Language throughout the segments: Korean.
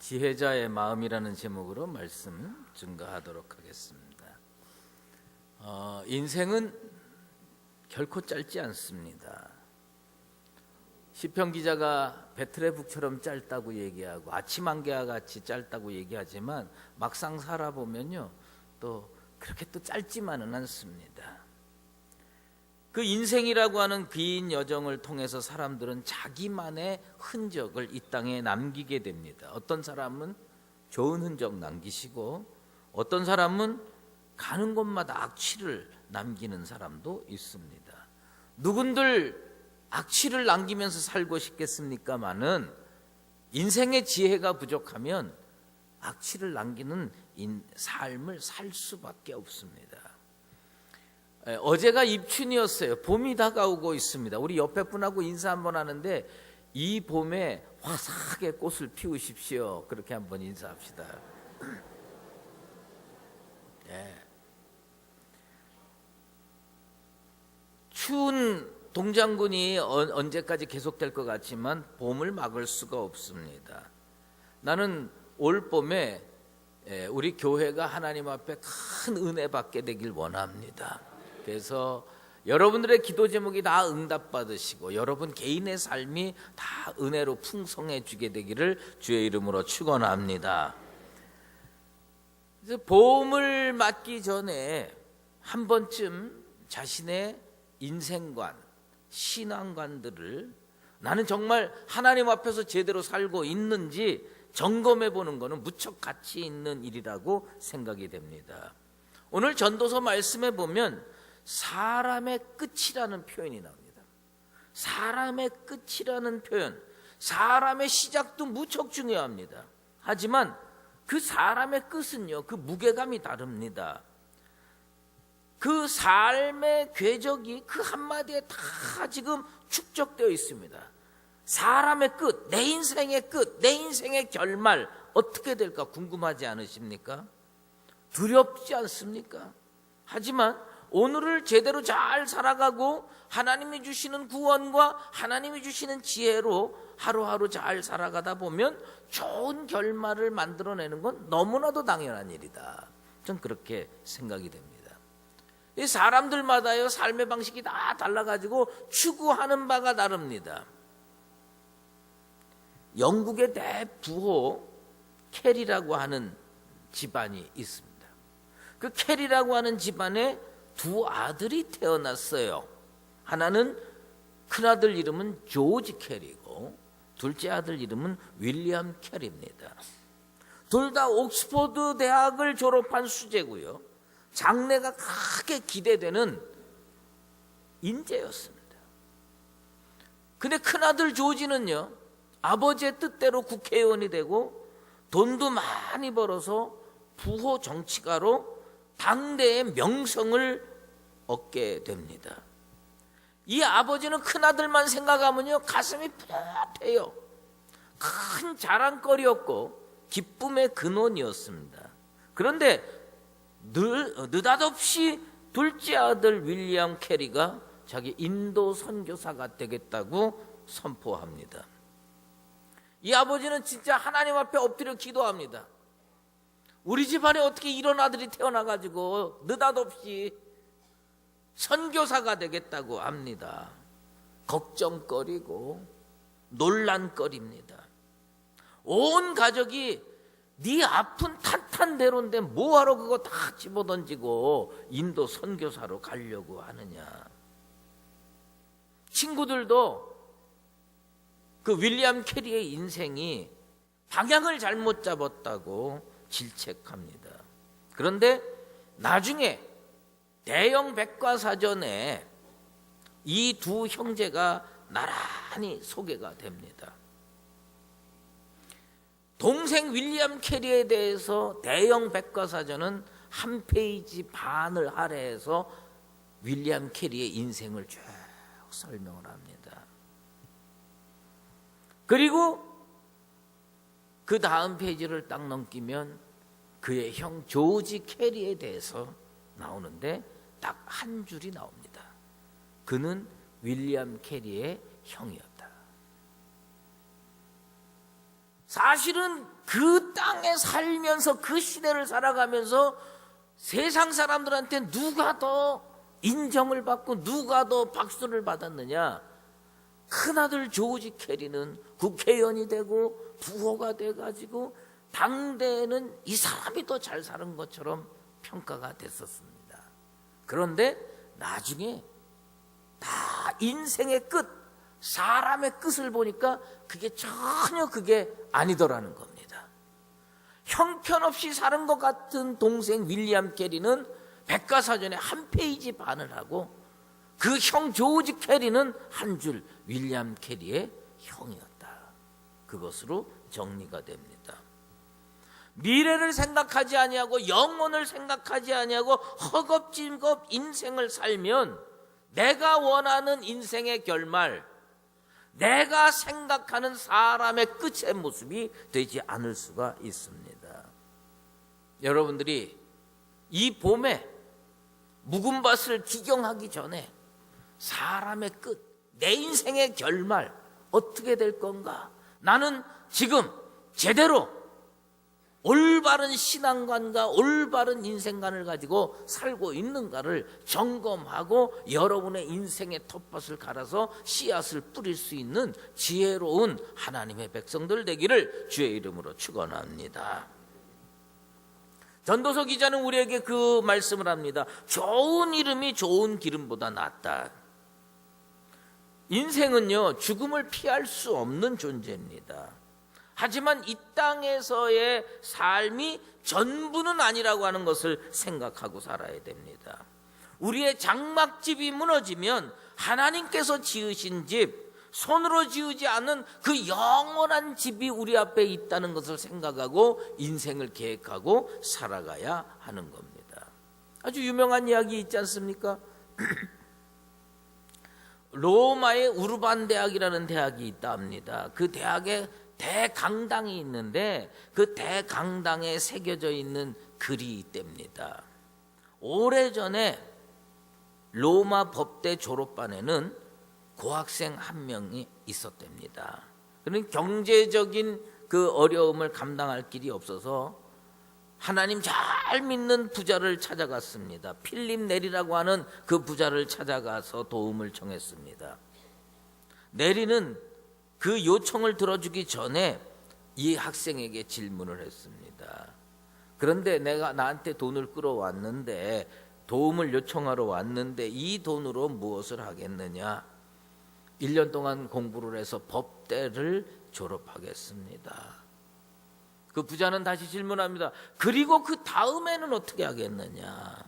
지혜자의 마음이라는 제목으로 말씀 증거하도록 하겠습니다. 인생은 결코 짧지 않습니다. 시편 기자가 베틀레헴처럼 짧다고 얘기하고 아침 안개와 같이 짧다고 얘기하지만 막상 살아보면요 또 그렇게 또 짧지만은 않습니다. 그 인생이라고 하는 긴 여정을 통해서 사람들은 자기만의 흔적을 이 땅에 남기게 됩니다. 어떤 사람은 좋은 흔적 남기시고 어떤 사람은 가는 곳마다 악취를 남기는 사람도 있습니다. 누군들 악취를 남기면서 살고 싶겠습니까마는 인생의 지혜가 부족하면 악취를 남기는 삶을 살 수밖에 없습니다. 어제가 입춘이었어요. 봄이 다가오고 있습니다. 우리 옆에 분하고 인사 한번 하는데 이 봄에 화사하게 꽃을 피우십시오. 그렇게 한번 인사합시다. 네. 추운 동장군이 언제까지 계속될 것 같지만 봄을 막을 수가 없습니다. 나는 올 봄에 우리 교회가 하나님 앞에 큰 은혜 받게 되길 원합니다. 그래서 여러분들의 기도 제목이 다 응답받으시고 여러분 개인의 삶이 다 은혜로 풍성해지게 되기를 주의 이름으로 축원합니다. 그래서 봄을 맞기 전에 한 번쯤 자신의 인생관, 신앙관들을 나는 정말 하나님 앞에서 제대로 살고 있는지 점검해 보는 것은 무척 가치 있는 일이라고 생각이 됩니다. 오늘 전도서 말씀에 보면 사람의 끝이라는 표현이 나옵니다. 사람의 끝이라는 표현, 사람의 시작도 무척 중요합니다. 하지만 그 사람의 끝은요, 그 무게감이 다릅니다. 그 삶의 궤적이 그 한마디에 다 지금 축적되어 있습니다. 사람의 끝, 내 인생의 끝, 내 인생의 결말 어떻게 될까 궁금하지 않으십니까? 두렵지 않습니까? 하지만 오늘을 제대로 잘 살아가고 하나님이 주시는 구원과 하나님이 주시는 지혜로 하루하루 잘 살아가다 보면 좋은 결말을 만들어내는 건 너무나도 당연한 일이다. 전 그렇게 생각이 됩니다. 이 사람들마다요 삶의 방식이 다 달라가지고 추구하는 바가 다릅니다. 영국의 대부호 캐리라고 하는 집안이 있습니다. 그 캐리라고 하는 집안에 두 아들이 태어났어요. 하나는 큰아들 이름은 조지 캐리고 둘째 아들 이름은 윌리엄 캐리입니다. 둘 다 옥스퍼드 대학을 졸업한 수재고요. 장래가 크게 기대되는 인재였습니다. 근데 큰아들 조지는요, 아버지의 뜻대로 국회의원이 되고 돈도 많이 벌어서 부호 정치가로 당대의 명성을 얻게 됩니다. 이 아버지는 큰아들만 생각하면요 가슴이 푸듯해요. 큰 자랑거리였고 기쁨의 근원이었습니다. 그런데 느닷없이 둘째 아들 윌리엄 캐리가 자기 인도 선교사가 되겠다고 선포합니다. 이 아버지는 진짜 하나님 앞에 엎드려 기도합니다. 우리 집안에 어떻게 이런 아들이 태어나가지고 느닷없이 선교사가 되겠다고 합니다. 걱정거리고 논란거리입니다. 온 가족이 네 아픈 탄탄대로인데 뭐하러 그거 다 집어던지고 인도 선교사로 가려고 하느냐. 친구들도 그 윌리엄 캐리의 인생이 방향을 잘못 잡았다고 질책합니다. 그런데 나중에 대형 백과사전에 이 두 형제가 나란히 소개가 됩니다. 동생 윌리엄 캐리에 대해서 대형 백과사전은 한 페이지 반을 할애해서 윌리엄 캐리의 인생을 쭉 설명을 합니다. 그리고 그 다음 페이지를 딱 넘기면 그의 형 조지 캐리에 대해서 나오는데 딱 한 줄이 나옵니다. 그는 윌리엄 캐리의 형이었다. 사실은 그 땅에 살면서 그 시대를 살아가면서 세상 사람들한테 누가 더 인정을 받고 누가 더 박수를 받았느냐? 큰아들 조지 캐리는 국회의원이 되고 부호가 돼가지고 당대에는 이 사람이 더 잘 사는 것처럼 평가가 됐었습니다. 그런데 나중에 다 인생의 끝, 사람의 끝을 보니까 그게 전혀 그게 아니더라는 겁니다. 형편없이 사는 것 같은 동생 윌리엄 캐리는 백과사전에 한 페이지 반을 하고 그 형 조지 캐리는 한 줄 윌리엄 캐리의 형이었다. 그것으로 정리가 됩니다. 미래를 생각하지 아니하고 영혼을 생각하지 아니하고 허겁지겁 인생을 살면 내가 원하는 인생의 결말, 내가 생각하는 사람의 끝의 모습이 되지 않을 수가 있습니다. 여러분들이 이 봄에 묵은 밭을 기경하기 전에 사람의 끝, 내 인생의 결말 어떻게 될 건가? 나는 지금 제대로 올바른 신앙관과 올바른 인생관을 가지고 살고 있는가를 점검하고 여러분의 인생의 텃밭을 갈아서 씨앗을 뿌릴 수 있는 지혜로운 하나님의 백성들 되기를 주의 이름으로 축원합니다. 전도서 기자는 우리에게 그 말씀을 합니다. 좋은 이름이 좋은 기름보다 낫다. 인생은요, 죽음을 피할 수 없는 존재입니다. 하지만 이 땅에서의 삶이 전부는 아니라고 하는 것을 생각하고 살아야 됩니다. 우리의 장막집이 무너지면 하나님께서 지으신 집, 손으로 지으지 않은 그 영원한 집이 우리 앞에 있다는 것을 생각하고 인생을 계획하고 살아가야 하는 겁니다. 아주 유명한 이야기 있지 않습니까? 로마의 우르반 대학이라는 대학이 있다 합니다. 그 대학에 대강당이 있는데 그 대강당에 새겨져 있는 글이 있답니다. 오래전에 로마 법대 졸업반에는 고학생 한 명이 있었답니다. 그는 경제적인 그 어려움을 감당할 길이 없어서 하나님 잘 믿는 부자를 찾아갔습니다. 필립 네리라고 하는 그 부자를 찾아가서 도움을 청했습니다. 네리는 그 요청을 들어주기 전에 이 학생에게 질문을 했습니다. 그런데 내가 나한테 돈을 끌어왔는데, 도움을 요청하러 왔는데 이 돈으로 무엇을 하겠느냐? 1년 동안 공부를 해서 법대를 졸업하겠습니다. 그 부자는 다시 질문합니다. 그리고 그 다음에는 어떻게 하겠느냐?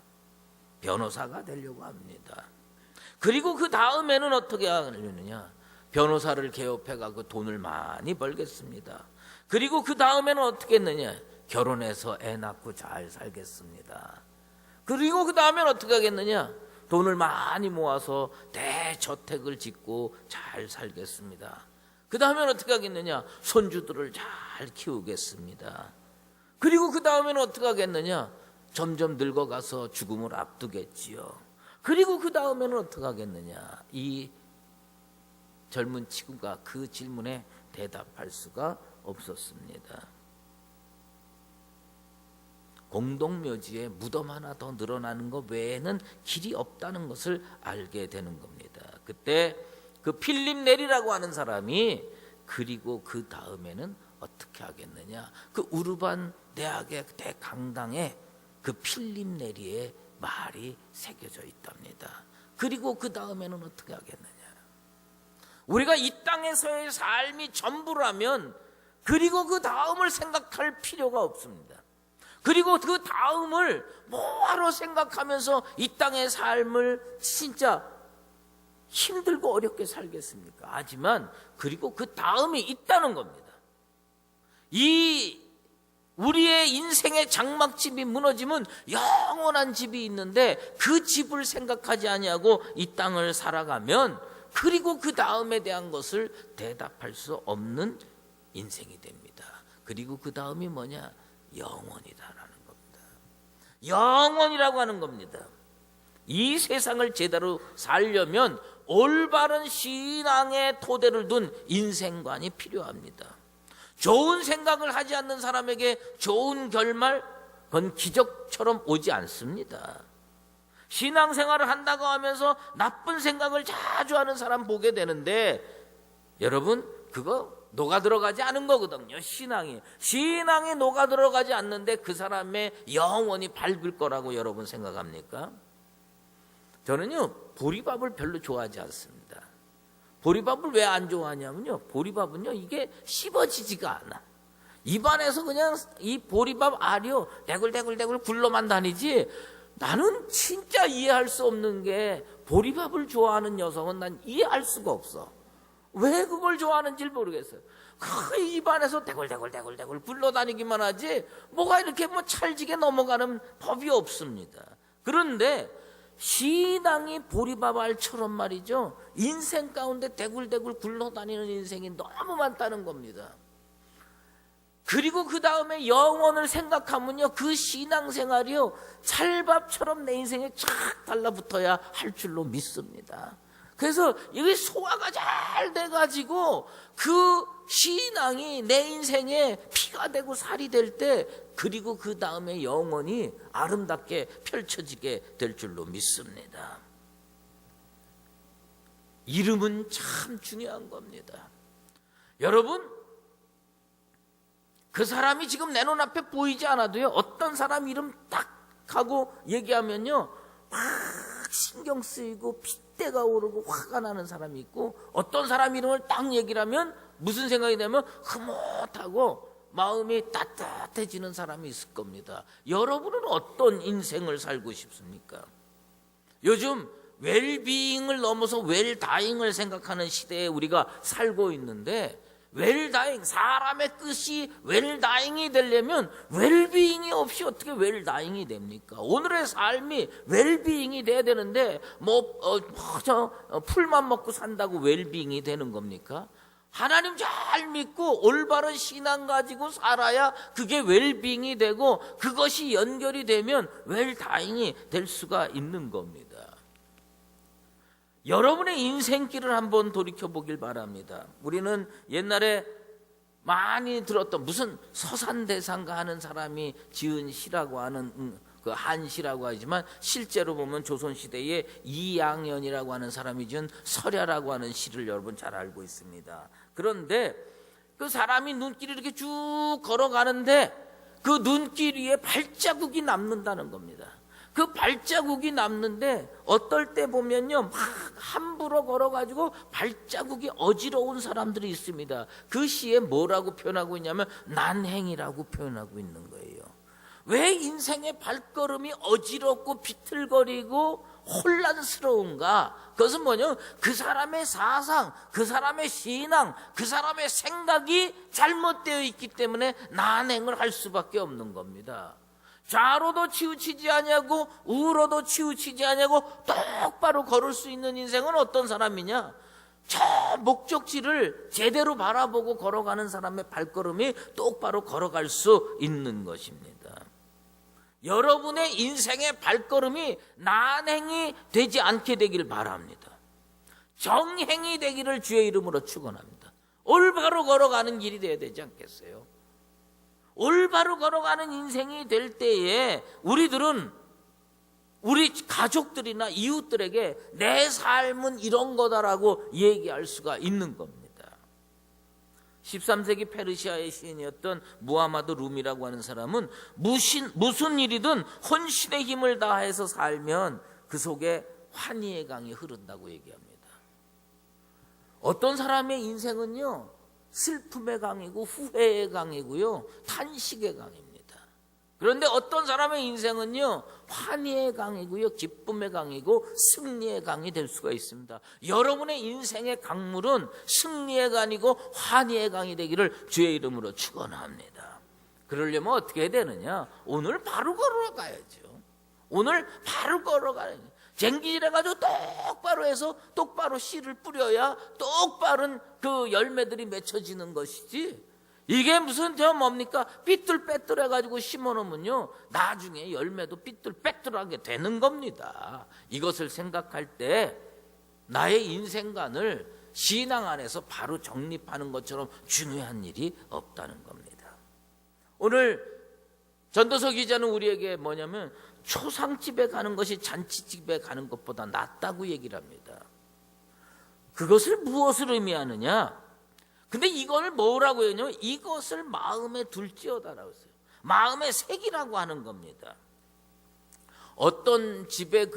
변호사가 되려고 합니다. 그리고 그 다음에는 어떻게 하느냐? 변호사를 개업해가지고 돈을 많이 벌겠습니다. 그리고 그 다음에는 어떻게 했느냐? 결혼해서 애 낳고 잘 살겠습니다. 그리고 그 다음에는 어떻게 하겠느냐? 돈을 많이 모아서 대저택을 짓고 잘 살겠습니다. 그 다음에는 어떻게 하겠느냐? 손주들을 잘 키우겠습니다. 그리고 그 다음에는 어떻게 하겠느냐? 점점 늙어가서 죽음을 앞두겠지요. 그리고 그 다음에는 어떻게 하겠느냐? 이 젊은 친구가 그 질문에 대답할 수가 없었습니다. 공동묘지에 무덤 하나 더 늘어나는 것 외에는 길이 없다는 것을 알게 되는 겁니다. 그때 그 필립 네리라고 하는 사람이 그리고 그 다음에는 어떻게 하겠느냐? 그 우르반 대학의 대강당에 그 필립 네리의 말이 새겨져 있답니다. 그리고 그 다음에는 어떻게 하겠느냐? 우리가 이 땅에서의 삶이 전부라면 그리고 그 다음을 생각할 필요가 없습니다. 그리고 그 다음을 뭐하러 생각하면서 이 땅의 삶을 진짜 힘들고 어렵게 살겠습니까? 하지만 그리고 그 다음이 있다는 겁니다. 이 우리의 인생의 장막집이 무너지면 영원한 집이 있는데 그 집을 생각하지 아니하고 이 땅을 살아가면 그리고 그 다음에 대한 것을 대답할 수 없는 인생이 됩니다. 그리고 그 다음이 뭐냐? 영원이다라는 겁니다. 영원이라고 하는 겁니다. 이 세상을 제대로 살려면 올바른 신앙의 토대를 둔 인생관이 필요합니다. 좋은 생각을 하지 않는 사람에게 좋은 결말, 그건 기적처럼 오지 않습니다. 신앙생활을 한다고 하면서 나쁜 생각을 자주 하는 사람 보게 되는데, 여러분 그거 녹아 들어가지 않은 거거든요. 신앙이 녹아 들어가지 않는데 그 사람의 영혼이 밝을 거라고 여러분 생각합니까? 저는요 보리밥을 별로 좋아하지 않습니다. 보리밥을 왜 안 좋아하냐면요, 보리밥은요 이게 씹어지지가 않아. 입안에서 그냥 이 보리밥 알이요 대굴대굴 굴러만 다니지. 나는 진짜 이해할 수 없는 게, 보리밥을 좋아하는 여성은 난 이해할 수가 없어. 왜 그걸 좋아하는지 모르겠어요. 그 입안에서 대굴대굴 굴러다니기만 하지 뭐가 이렇게 찰지게 넘어가는 법이 없습니다. 그런데 신앙이 보리밥 알처럼 말이죠, 인생 가운데 대굴대굴 굴러다니는 인생이 너무 많다는 겁니다. 그리고 그 다음에 영혼을 생각하면요, 그 신앙생활이요 찰밥처럼 내 인생에 착 달라붙어야 할 줄로 믿습니다. 그래서 이게 소화가 잘 돼가지고 그 신앙이 내 인생에 피가 되고 살이 될 때, 그리고 그 다음에 영혼이 아름답게 펼쳐지게 될 줄로 믿습니다. 이름은 참 중요한 겁니다. 여러분, 그 사람이 지금 내 눈앞에 보이지 않아도요, 어떤 사람 이름 딱 하고 얘기하면요 막 신경 쓰이고 핏대가 오르고 화가 나는 사람이 있고, 어떤 사람 이름을 딱 얘기를 하면 무슨 생각이 되면 흐뭇하고 마음이 따뜻해지는 사람이 있을 겁니다. 여러분은 어떤 인생을 살고 싶습니까? 요즘 웰비잉을 넘어서 웰다잉을 생각하는 시대에 우리가 살고 있는데, 웰다잉, 사람의 뜻이 웰다잉이 되려면 웰비잉이 없이 어떻게 웰다잉이 됩니까? 오늘의 삶이 웰비잉이 돼야 되는데 풀만 먹고 산다고 웰비잉이 되는 겁니까? 하나님 잘 믿고 올바른 신앙 가지고 살아야 그게 웰비잉이 되고, 그것이 연결이 되면 웰다잉이 될 수가 있는 겁니다. 여러분의 인생길을 한번 돌이켜보길 바랍니다. 우리는 옛날에 많이 들었던 무슨 서산대상가 하는 사람이 지은 시라고 하는 그 한시라고 하지만, 실제로 보면 조선시대에 이양연이라고 하는 사람이 지은 설야라고 하는 시를 여러분 잘 알고 있습니다. 그런데 그 사람이 눈길을 이렇게 쭉 걸어가는데 그 눈길 위에 발자국이 남는다는 겁니다. 그 발자국이 남는데 어떨 때 보면요 막 함부로 걸어가지고 발자국이 어지러운 사람들이 있습니다. 그 시에 뭐라고 표현하고 있냐면 난행이라고 표현하고 있는 거예요. 왜 인생의 발걸음이 어지럽고 비틀거리고 혼란스러운가? 그것은 뭐냐, 그 사람의 사상, 그 사람의 신앙, 그 사람의 생각이 잘못되어 있기 때문에 난행을 할 수밖에 없는 겁니다. 좌로도 치우치지 아니하고 우로도 치우치지 아니하고 똑바로 걸을 수 있는 인생은 어떤 사람이냐? 저 목적지를 제대로 바라보고 걸어가는 사람의 발걸음이 똑바로 걸어갈 수 있는 것입니다. 여러분의 인생의 발걸음이 난행이 되지 않게 되길 바랍니다. 정행이 되기를 주의 이름으로 축원합니다. 올바로 걸어가는 길이 되어야 되지 않겠어요? 올바로 걸어가는 인생이 될 때에 우리들은 우리 가족들이나 이웃들에게 내 삶은 이런 거다라고 얘기할 수가 있는 겁니다. 13세기 페르시아의 시인이었던 무하마드 룸이라고 하는 사람은 무슨 일이든 헌신의 힘을 다해서 살면 그 속에 환희의 강이 흐른다고 얘기합니다. 어떤 사람의 인생은요 슬픔의 강이고 후회의 강이고요 탄식의 강입니다. 그런데 어떤 사람의 인생은요 환희의 강이고요 기쁨의 강이고 승리의 강이 될 수가 있습니다. 여러분의 인생의 강물은 승리의 강이고 환희의 강이 되기를 주의 이름으로 축원합니다. 그러려면 어떻게 해야 되느냐? 오늘 바로 걸어가야죠. 오늘 바로 걸어가야죠. 쟁기질해가지고 똑바로 해서 똑바로 씨를 뿌려야 똑바른 그 열매들이 맺혀지는 것이지, 이게 무슨 뭡니까? 삐뚤빼뚤해가지고 심어놓으면요 나중에 열매도 삐뚤빼뚤하게 되는 겁니다. 이것을 생각할 때 나의 인생관을 신앙 안에서 바로 정립하는 것처럼 중요한 일이 없다는 겁니다. 오늘 전도서 기자는 우리에게 뭐냐면 초상집에 가는 것이 잔치집에 가는 것보다 낫다고 얘기를 합니다. 그것을 무엇을 의미하느냐? 근데 이걸 뭐라고 했냐면 이것을 마음에 둘지어다라고 했어요. 마음에 새기라고 하는 겁니다. 어떤 집에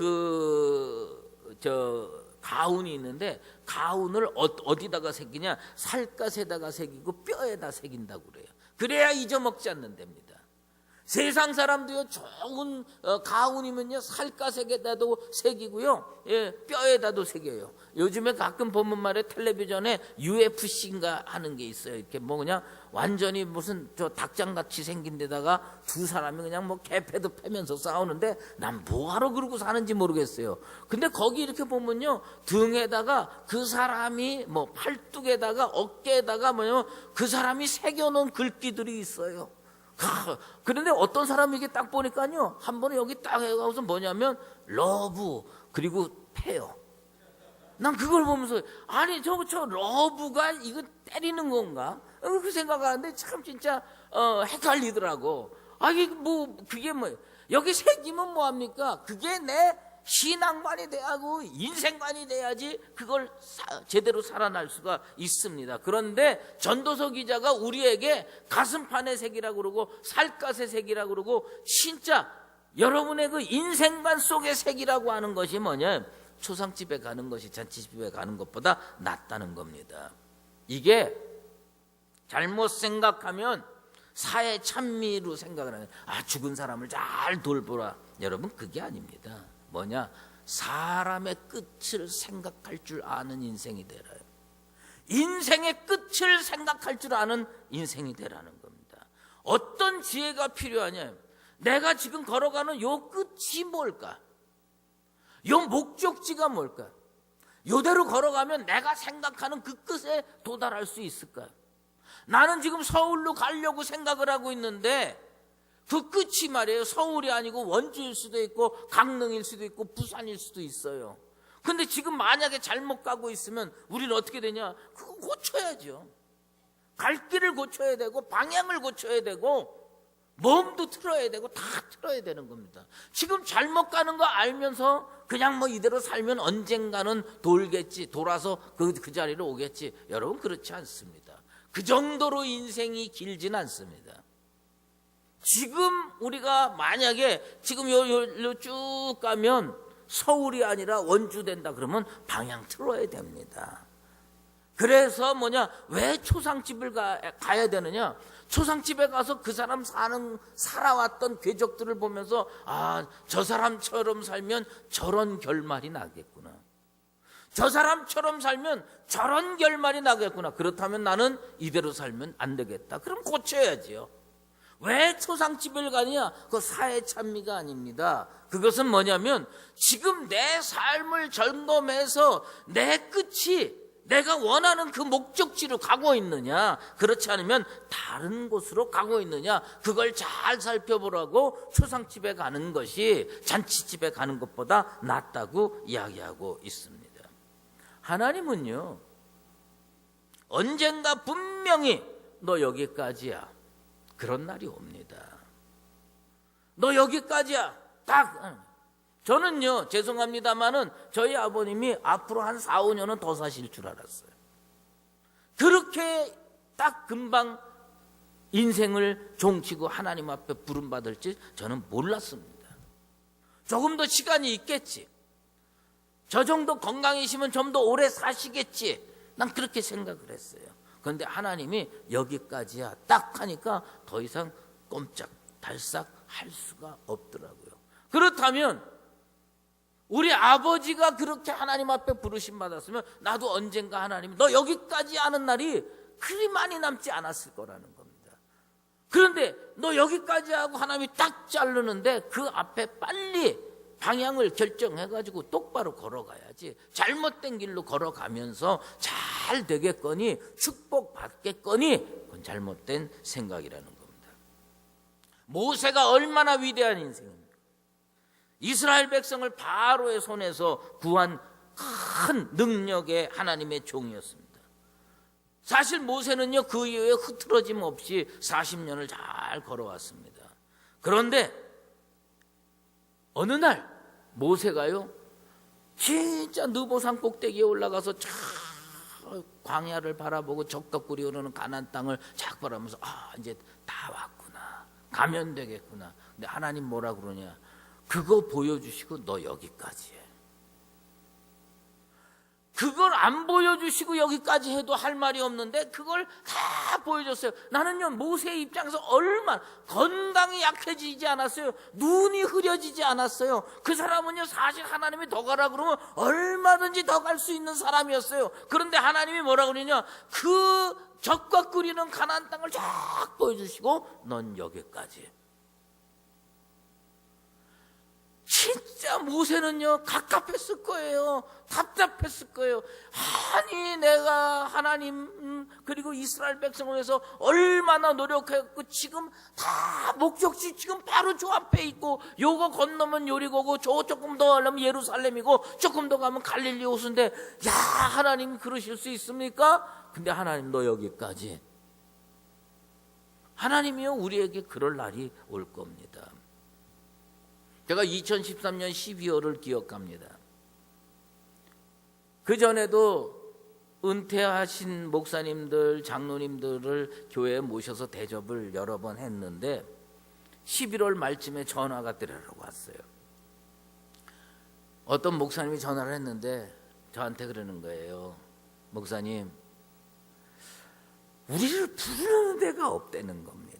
가훈이 있는데 가훈을 어디다가 새기냐? 살갗에다가 새기고 뼈에다 새긴다고 그래요. 그래야 잊어먹지 않는답니다. 세상 사람도요, 좋은 가훈이면요 살갗에다도 새기고요, 뼈에다도 새겨요. 요즘에 가끔 보면 말에 텔레비전에 UFC인가 하는 게 있어요. 이렇게 뭐 그냥 완전히 무슨 저 닭장같이 생긴 데다가 두 사람이 그냥 뭐 개패도 패면서 싸우는데 난 뭐하러 그러고 사는지 모르겠어요. 근데 거기 이렇게 보면요, 등에다가 그 사람이 뭐 팔뚝에다가 어깨에다가 뭐냐면 그 사람이 새겨놓은 글귀들이 있어요. 그런데 어떤 사람이 이게 딱 보니까요, 한 번에 여기 딱 해가고서 뭐냐면 러브 그리고 페어. 난 그걸 보면서 아니 저 러브가 이거 때리는 건가? 그 생각하는데 참 진짜 헷갈리더라고. 이게 뭐 그게 뭐 여기 새기면 뭐합니까? 그게 내 신앙관이 돼야고 인생관이 돼야지 그걸 제대로 살아날 수가 있습니다. 그런데 전도서 기자가 우리에게 가슴판에 새기라고 그러고 살갗에 새기라고 그러고 진짜 여러분의 그 인생관 속에 새기라고 하는 것이 뭐냐? 초상집에 가는 것이 잔치집에 가는 것보다 낫다는 겁니다. 이게 잘못 생각하면 사회 찬미로 생각을 하는, 죽은 사람을 잘 돌보라. 여러분 그게 아닙니다. 뭐냐? 사람의 끝을 생각할 줄 아는 인생이 되라요. 인생의 끝을 생각할 줄 아는 인생이 되라는 겁니다. 어떤 지혜가 필요하냐? 내가 지금 걸어가는 요 끝이 뭘까? 요 목적지가 뭘까? 요대로 걸어가면 내가 생각하는 그 끝에 도달할 수 있을까? 나는 지금 서울로 가려고 생각을 하고 있는데 그 끝이 말이에요, 서울이 아니고 원주일 수도 있고 강릉일 수도 있고 부산일 수도 있어요. 근데 지금 만약에 잘못 가고 있으면 우리는 어떻게 되냐? 그거 고쳐야죠. 갈 길을 고쳐야 되고 방향을 고쳐야 되고 몸도 틀어야 되고 다 틀어야 되는 겁니다. 지금 잘못 가는 거 알면서 그냥 뭐 이대로 살면 언젠가는 돌아서 그 자리로 오겠지. 여러분 그렇지 않습니다. 그 정도로 인생이 길진 않습니다. 지금 우리가 만약에 지금 요 쭉 가면 서울이 아니라 원주 된다 그러면 방향 틀어야 됩니다. 그래서 왜 초상집을 가야 되느냐? 초상집에 가서 그 사람 살아왔던 궤적들을 보면서 저 사람처럼 살면 저런 결말이 나겠구나. 저 사람처럼 살면 저런 결말이 나겠구나. 그렇다면 나는 이대로 살면 안 되겠다. 그럼 고쳐야지요. 왜 초상집을 가느냐? 그 사회 찬미가 아닙니다. 그것은 뭐냐면 지금 내 삶을 점검해서 내 끝이 내가 원하는 그 목적지로 가고 있느냐, 그렇지 않으면 다른 곳으로 가고 있느냐, 그걸 잘 살펴보라고 초상집에 가는 것이 잔치집에 가는 것보다 낫다고 이야기하고 있습니다. 하나님은요, 언젠가 분명히 너 여기까지야, 그런 날이 옵니다. 너 여기까지야, 딱. 저는요, 죄송합니다마는 저희 아버님이 앞으로 한 4, 5년은 더 사실 줄 알았어요. 그렇게 딱 금방 인생을 종치고 하나님 앞에 부름받을지 저는 몰랐습니다. 조금 더 시간이 있겠지. 저 정도 건강이시면 좀 더 오래 사시겠지. 난 그렇게 생각을 했어요. 그런데 하나님이 여기까지야 딱 하니까 더 이상 꼼짝 달싹 할 수가 없더라고요. 그렇다면 우리 아버지가 그렇게 하나님 앞에 부르심 받았으면 나도 언젠가 하나님이 너 여기까지 하는 날이 그리 많이 남지 않았을 거라는 겁니다. 그런데 너 여기까지 하고 하나님이 딱 자르는데 그 앞에 빨리 방향을 결정해가지고 똑바로 걸어가야지. 잘못된 길로 걸어가면서 잘 되겠거니 축복받겠거니 그건 잘못된 생각이라는 겁니다. 모세가 얼마나 위대한 인생입니까? 이스라엘 백성을 바로의 손에서 구한 큰 능력의 하나님의 종이었습니다. 사실 모세는요, 그 이후에 흐트러짐 없이 40년을 잘 걸어왔습니다. 그런데 어느 날 모세가요, 진짜 느보산 꼭대기에 올라가서 쫙 광야를 바라보고 적덕꿀이 흐르는 가나안 땅을 쫙 바라보면서 이제 다 왔구나, 가면 되겠구나. 근데 하나님 뭐라 그러냐, 그거 보여주시고 너 여기까지 해. 그걸 안 보여주시고 여기까지 해도 할 말이 없는데 그걸 다 보여줬어요. 나는요, 모세의 입장에서 얼마나 건강이 약해지지 않았어요. 눈이 흐려지지 않았어요. 그 사람은요, 사실 하나님이 더 가라 그러면 얼마든지 더 갈 수 있는 사람이었어요. 그런데 하나님이 뭐라 그러냐, 그 적과 끓이는 가나안 땅을 쫙 보여주시고 넌 여기까지. 진짜 모세는요, 갑갑했을 거예요. 답답했을 거예요. 아니, 내가 하나님 그리고 이스라엘 백성을 위해서 얼마나 노력했고 지금 다 목적지 지금 바로 저 앞에 있고, 요거 건너면 요리고고, 저 조금 더 가면 예루살렘이고, 조금 더 가면 갈릴리 호수인데, 야, 하나님 그러실 수 있습니까? 근데 하나님 너 여기까지. 하나님이요, 우리에게 그럴 날이 올 겁니다. 제가 2013년 12월을 기억합니다. 그전에도 은퇴하신 목사님들, 장로님들을 교회에 모셔서 대접을 여러 번 했는데 11월 말쯤에 전화가 들어오고 왔어요. 어떤 목사님이 전화를 했는데 저한테 그러는 거예요. 목사님, 우리를 부르는 데가 없다는 겁니다.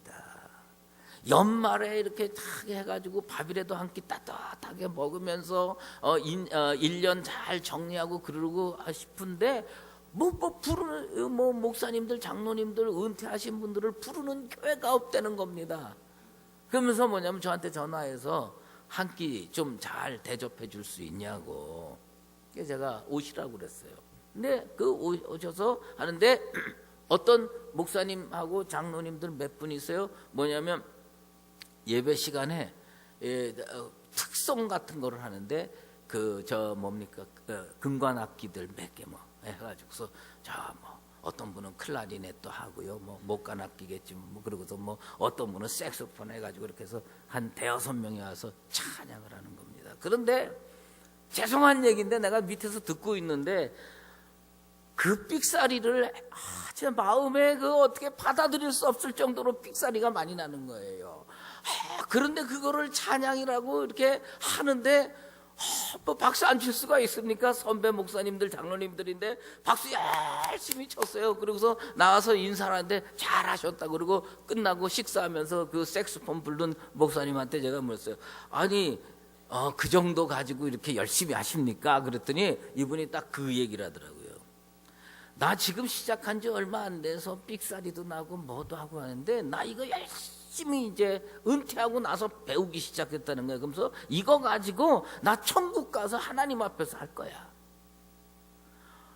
연말에 이렇게 탁 해가지고 밥이라도 한 끼 따뜻하게 먹으면서 1년 잘 정리하고 그러고 싶은데 부르는 목사님들, 장로님들, 은퇴하신 분들을 부르는 교회가 없다는 겁니다. 그러면서 뭐냐면 저한테 전화해서 한 끼 좀 잘 대접해 줄 수 있냐고. 제가 오시라고 그랬어요. 근데 오셔서 하는데 어떤 목사님하고 장로님들 몇 분 있어요. 뭐냐면 예배 시간에 특송 같은 거를 하는데 금관악기들 몇 개 해가지고서 어떤 분은 클라리넷도 하고요, 목관악기겠지, 그러고서 어떤 분은 색소폰 해가지고 이렇게 해서 한 5-6명이 와서 찬양을 하는 겁니다. 그런데 죄송한 얘기인데 내가 밑에서 듣고 있는데 그 삑사리를 제 마음에 어떻게 받아들일 수 없을 정도로 삑사리가 많이 나는 거예요. 그런데 그거를 찬양이라고 이렇게 하는데 박수 안 칠 수가 있습니까? 선배 목사님들, 장로님들인데 박수 열심히 쳤어요. 그러고서 나와서 인사를 하는데 잘하셨다 그러고 끝나고 식사하면서 그 색소폰 부른 목사님한테 제가 물었어요. 아니, 그 정도 가지고 이렇게 열심히 하십니까? 그랬더니 이분이 딱 그 얘기를 하더라고요. 나 지금 시작한 지 얼마 안 돼서 삑사리도 나고 뭐도 하고 하는데 나 이거 열심히 이제 은퇴하고 나서 배우기 시작했다는 거예요. 그러면서 이거 가지고 나 천국 가서 하나님 앞에서 할 거야.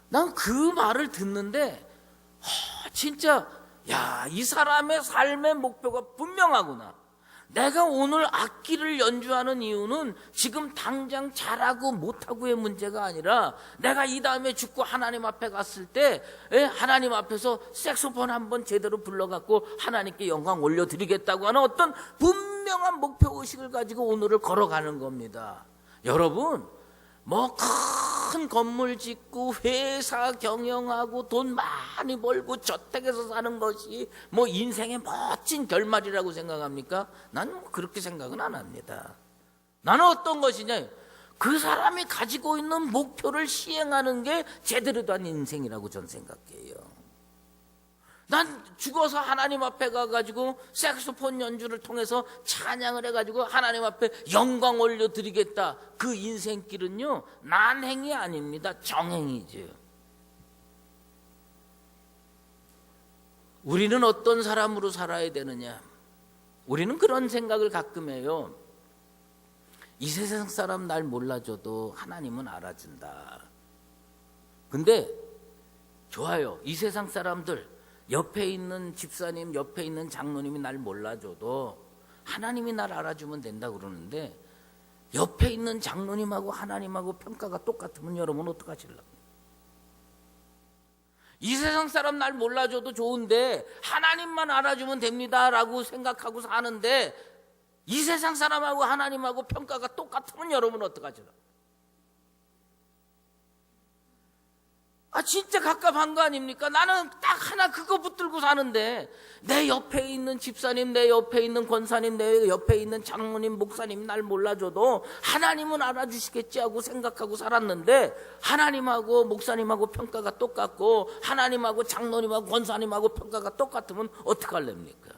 난 그 말을 듣는데 진짜 이 사람의 삶의 목표가 분명하구나. 내가 오늘 악기를 연주하는 이유는 지금 당장 잘하고 못하고의 문제가 아니라 내가 이 다음에 죽고 하나님 앞에 갔을 때 하나님 앞에서 색소폰 한번 제대로 불러갖고 하나님께 영광 올려드리겠다고 하는 어떤 분명한 목표의식을 가지고 오늘을 걸어가는 겁니다. 여러분, 큰 건물 짓고 회사 경영하고 돈 많이 벌고 저택에서 사는 것이 인생의 멋진 결말이라고 생각합니까? 나는 그렇게 생각은 안 합니다. 나는 어떤 것이냐, 그 사람이 가지고 있는 목표를 시행하는 게 제대로 된 인생이라고 저는 생각해요. 난 죽어서 하나님 앞에 가가지고 색소폰 연주를 통해서 찬양을 해가지고 하나님 앞에 영광 올려드리겠다. 그 인생길은요, 난행이 아닙니다. 정행이죠. 우리는 어떤 사람으로 살아야 되느냐? 우리는 그런 생각을 가끔 해요. 이 세상 사람 날 몰라줘도 하나님은 알아준다. 근데 좋아요. 이 세상 사람들, 옆에 있는 집사님, 옆에 있는 장로님이 날 몰라줘도 하나님이 날 알아주면 된다 그러는데, 옆에 있는 장로님하고 하나님하고 평가가 똑같으면 여러분 어떡하실래요? 이 세상 사람 날 몰라줘도 좋은데 하나님만 알아주면 됩니다라고 생각하고 사는데 이 세상 사람하고 하나님하고 평가가 똑같으면 여러분 어떡하실래요? 진짜 갑갑한 거 아닙니까? 나는 딱 하나 그거 붙들고 사는데 내 옆에 있는 집사님, 내 옆에 있는 권사님, 내 옆에 있는 장로님, 목사님 날 몰라줘도 하나님은 알아주시겠지 하고 생각하고 살았는데 하나님하고 목사님하고 평가가 똑같고 하나님하고 장로님하고 권사님하고 평가가 똑같으면 어떡할랍니까?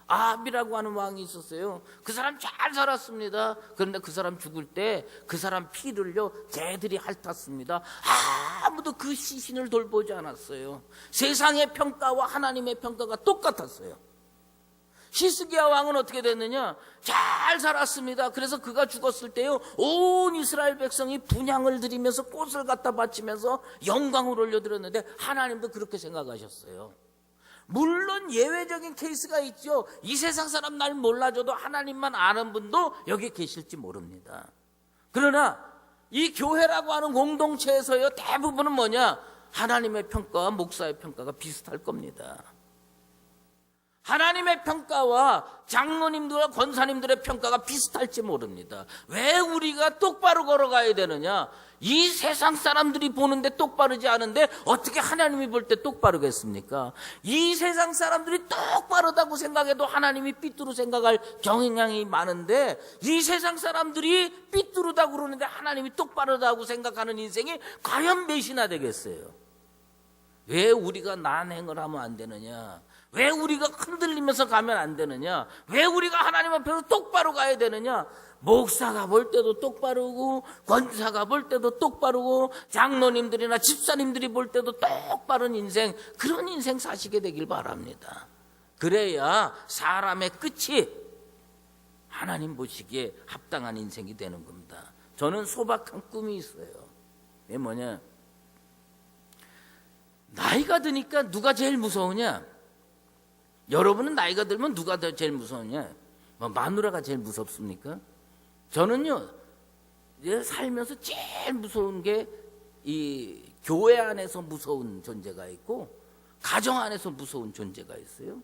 아합이라고 하는 왕이 있었어요. 그 사람 잘 살았습니다. 그런데 그 사람 죽을 때 그 사람 피를요 개들이 핥았습니다. 아무도 그 시신을 돌보지 않았어요. 세상의 평가와 하나님의 평가가 똑같았어요. 히스기야 왕은 어떻게 됐느냐? 잘 살았습니다. 그래서 그가 죽었을 때요 온 이스라엘 백성이 분향을 드리면서 꽃을 갖다 바치면서 영광을 올려드렸는데 하나님도 그렇게 생각하셨어요. 물론 예외적인 케이스가 있죠. 이 세상 사람 날 몰라줘도 하나님만 아는 분도 여기 계실지 모릅니다. 그러나 이 교회라고 하는 공동체에서요 대부분은 뭐냐? 하나님의 평가와 목사의 평가가 비슷할 겁니다. 하나님의 평가와 장로님들과 권사님들의 평가가 비슷할지 모릅니다. 왜 우리가 똑바로 걸어가야 되느냐? 이 세상 사람들이 보는데 똑바르지 않은데 어떻게 하나님이 볼 때 똑바르겠습니까? 이 세상 사람들이 똑바르다고 생각해도 하나님이 삐뚤어 생각할 경향이 많은데 이 세상 사람들이 삐뚤다고 그러는데 하나님이 똑바르다고 생각하는 인생이 과연 몇이나 되겠어요? 왜 우리가 난행을 하면 안 되느냐? 왜 우리가 흔들리면서 가면 안 되느냐? 왜 우리가 하나님 앞에서 똑바로 가야 되느냐? 목사가 볼 때도 똑바르고 권사가 볼 때도 똑바르고 장로님들이나 집사님들이 볼 때도 똑바른 인생, 그런 인생 사시게 되길 바랍니다. 그래야 사람의 끝이 하나님 보시기에 합당한 인생이 되는 겁니다. 저는 소박한 꿈이 있어요. 그게 뭐냐? 나이가 드니까 누가 제일 무서우냐? 여러분은 나이가 들면 누가 제일 무서우냐? 마누라가 제일 무섭습니까? 저는요, 살면서 제일 무서운 게 이 교회 안에서 무서운 존재가 있고 가정 안에서 무서운 존재가 있어요.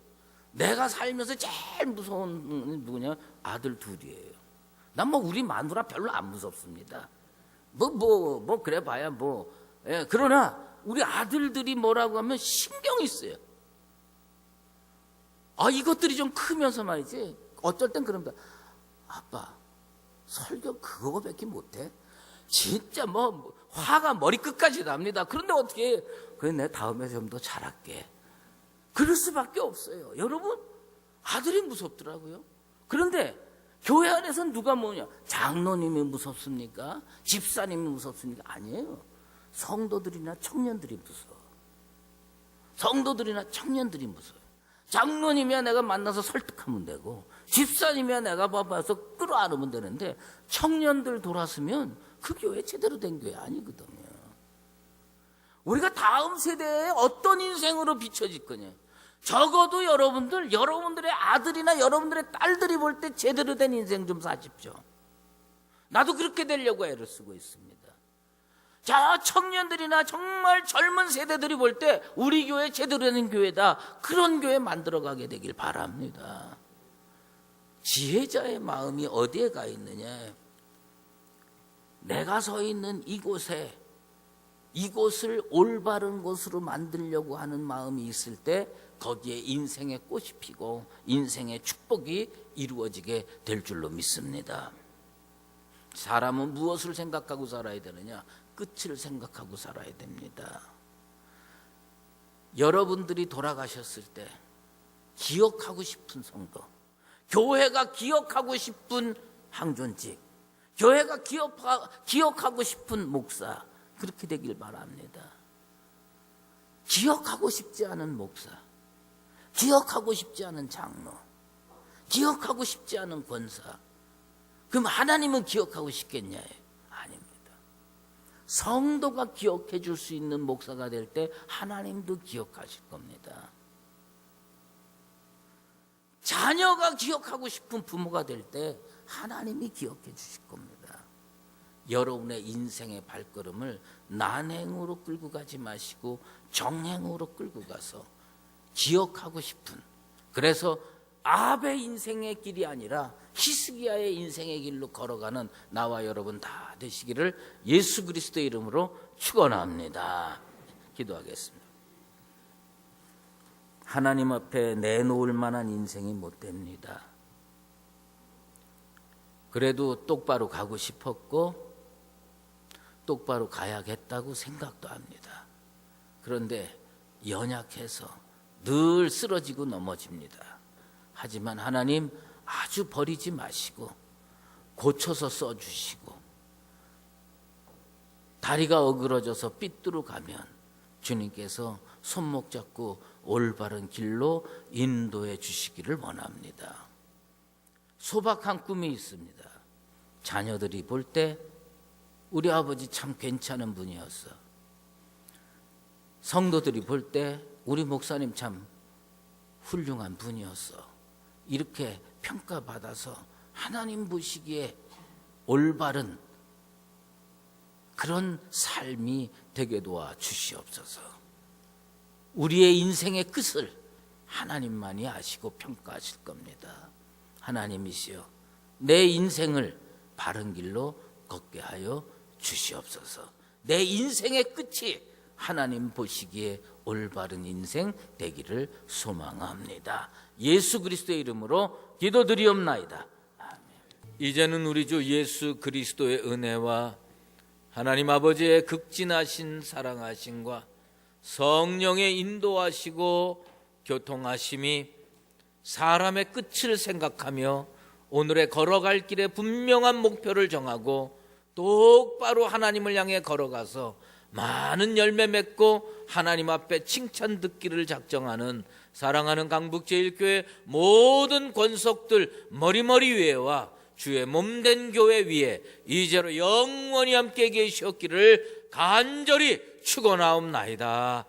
내가 살면서 제일 무서운 누구냐? 아들 둘이에요. 난 우리 마누라 별로 안 무섭습니다. 그래 봐야 예, 그러나 우리 아들들이 뭐라고 하면 신경이 있어요. 이것들이 좀 크면서 말이지. 어쩔 땐 그럽니다. 아빠, 설교 그거밖에 못해? 진짜 화가 머리끝까지 납니다. 그런데 어떻게 해? 그래, 내 다음에 좀 더 잘할게. 그럴 수밖에 없어요. 여러분, 아들이 무섭더라고요. 그런데 교회 안에서는 누가 뭐냐? 장로님이 무섭습니까? 집사님이 무섭습니까? 아니에요. 성도들이나 청년들이 무서워. 성도들이나 청년들이 무서워요. 장로님이야 내가 만나서 설득하면 되고 집사님이야 내가 봐서 끌어안으면 되는데 청년들 돌았으면 그 교회 제대로 된 교회 아니거든요. 우리가 다음 세대에 어떤 인생으로 비춰질 거냐? 적어도 여러분들의 아들이나 여러분들의 딸들이 볼 때 제대로 된 인생 좀 사십시오. 나도 그렇게 되려고 애를 쓰고 있습니다. 자, 청년들이나 정말 젊은 세대들이 볼 때 우리 교회 제대로 된 교회다. 그런 교회 만들어가게 되길 바랍니다. 지혜자의 마음이 어디에 가 있느냐? 내가 서 있는 이곳을 올바른 곳으로 만들려고 하는 마음이 있을 때 거기에 인생의 꽃이 피고 인생의 축복이 이루어지게 될 줄로 믿습니다. 사람은 무엇을 생각하고 살아야 되느냐? 끝을 생각하고 살아야 됩니다. 여러분들이 돌아가셨을 때 기억하고 싶은 성도, 교회가 기억하고 싶은 항존직, 교회가 기억하고 싶은 목사, 그렇게 되길 바랍니다. 기억하고 싶지 않은 목사, 기억하고 싶지 않은 장로, 기억하고 싶지 않은 권사, 그럼 하나님은 기억하고 싶겠냐요? 아닙니다. 성도가 기억해 줄 수 있는 목사가 될 때 하나님도 기억하실 겁니다. 자녀가 기억하고 싶은 부모가 될 때 하나님이 기억해 주실 겁니다. 여러분의 인생의 발걸음을 난행으로 끌고 가지 마시고 정행으로 끌고 가서 기억하고 싶은, 그래서 아합의 인생의 길이 아니라 히스기야의 인생의 길로 걸어가는 나와 여러분 다 되시기를 예수 그리스도의 이름으로 축원합니다. 기도하겠습니다. 하나님 앞에 내놓을 만한 인생이 못 됩니다. 그래도 똑바로 가고 싶었고 똑바로 가야겠다고 생각도 합니다. 그런데 연약해서 늘 쓰러지고 넘어집니다. 하지만 하나님 아주 버리지 마시고 고쳐서 써주시고, 다리가 어그러져서 삐뚤어 가면 주님께서 손목 잡고 올바른 길로 인도해 주시기를 원합니다. 소박한 꿈이 있습니다. 자녀들이 볼 때 우리 아버지 참 괜찮은 분이었어. 성도들이 볼 때 우리 목사님 참 훌륭한 분이었어. 이렇게 평가받아서 하나님 보시기에 올바른 그런 삶이 되게 도와 주시옵소서. 우리의 인생의 끝을 하나님만이 아시고 평가하실 겁니다. 하나님이시여, 내 인생을 바른 길로 걷게 하여 주시옵소서. 내 인생의 끝이 하나님 보시기에 올바른 인생 되기를 소망합니다. 예수 그리스도의 이름으로 기도드리옵나이다. 아멘. 이제는 우리 주 예수 그리스도의 은혜와 하나님 아버지의 극진하신 사랑하심과 성령의 인도하시고 교통하심이 사람의 끝을 생각하며 오늘의 걸어갈 길에 분명한 목표를 정하고 똑바로 하나님을 향해 걸어가서 많은 열매 맺고 하나님 앞에 칭찬 듣기를 작정하는 사랑하는 강북제일교회 모든 권속들 머리머리 위에와 주의 몸된 교회 위에 이제로 영원히 함께 계시었기를 간절히 축원하옵나이다.